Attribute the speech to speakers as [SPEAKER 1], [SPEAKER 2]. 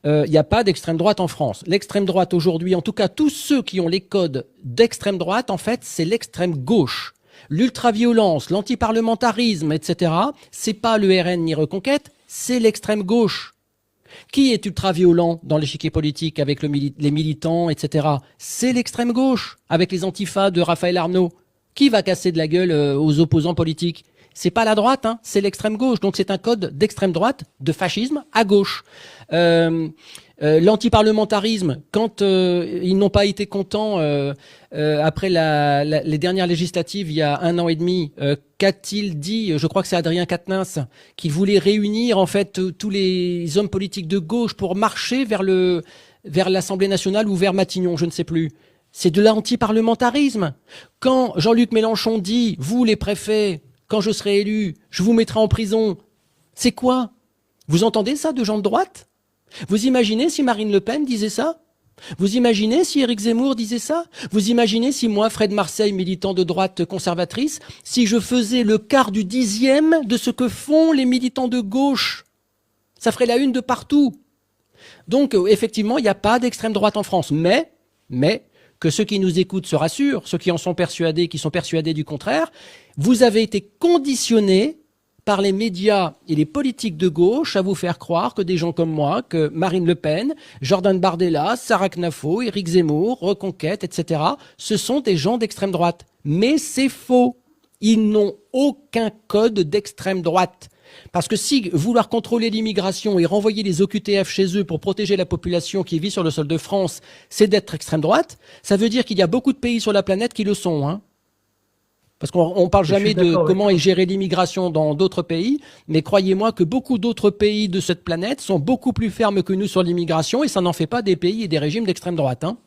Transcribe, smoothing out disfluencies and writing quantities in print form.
[SPEAKER 1] il n'y a pas d'extrême droite en France. L'extrême droite aujourd'hui, en tout cas tous ceux qui ont les codes d'extrême droite, en fait, c'est l'extrême gauche. L'ultraviolence, l'antiparlementarisme, etc., c'est pas le RN ni Reconquête, c'est l'extrême gauche. Qui est ultra-violent dans l'échiquier politique avec les militants, etc. C'est l'extrême gauche, avec les antifas de Raphaël Arnaud. Qui va casser de la gueule aux opposants politiques? C'est pas la droite, hein, c'est l'extrême gauche. Donc c'est un code d'extrême droite, de fascisme à gauche. L'antiparlementarisme, quand ils n'ont pas été contents après les dernières législatives il y a 1 an et demi, qu'a-t-il dit? Je crois que c'est Adrien Quatennens, qu'il voulait réunir en fait tous les hommes politiques de gauche pour marcher vers l'Assemblée nationale ou vers Matignon, je ne sais plus. C'est de l'antiparlementarisme. Quand Jean-Luc Mélenchon dit, vous les préfets, quand je serai élu, je vous mettrai en prison, c'est quoi? Vous entendez ça de gens de droite? Vous imaginez si Marine Le Pen disait ça? Vous imaginez si Éric Zemmour disait ça? Vous imaginez si moi, Fred Marseille, militant de droite conservatrice, si je faisais le quart du 10e de ce que font les militants de gauche? Ça ferait la une de partout. Donc, effectivement, il n'y a pas d'extrême droite en France. Mais, que ceux qui nous écoutent se rassurent, ceux qui en sont persuadés, qui sont persuadés du contraire, vous avez été conditionnés par les médias et les politiques de gauche à vous faire croire que des gens comme moi, que Marine Le Pen, Jordan Bardella, Sarah Knafo, Éric Zemmour, Reconquête, etc., ce sont des gens d'extrême droite. Mais c'est faux. Ils n'ont aucun code d'extrême droite. Parce que si vouloir contrôler l'immigration et renvoyer les OQTF chez eux pour protéger la population qui vit sur le sol de France, c'est d'être extrême droite, ça veut dire qu'il y a beaucoup de pays sur la planète qui le sont, hein. Parce qu'on parle jamais de comment est gérée l'immigration dans d'autres pays, mais croyez-moi que beaucoup d'autres pays de cette planète sont beaucoup plus fermes que nous sur l'immigration et ça n'en fait pas des pays et des régimes d'extrême droite, hein.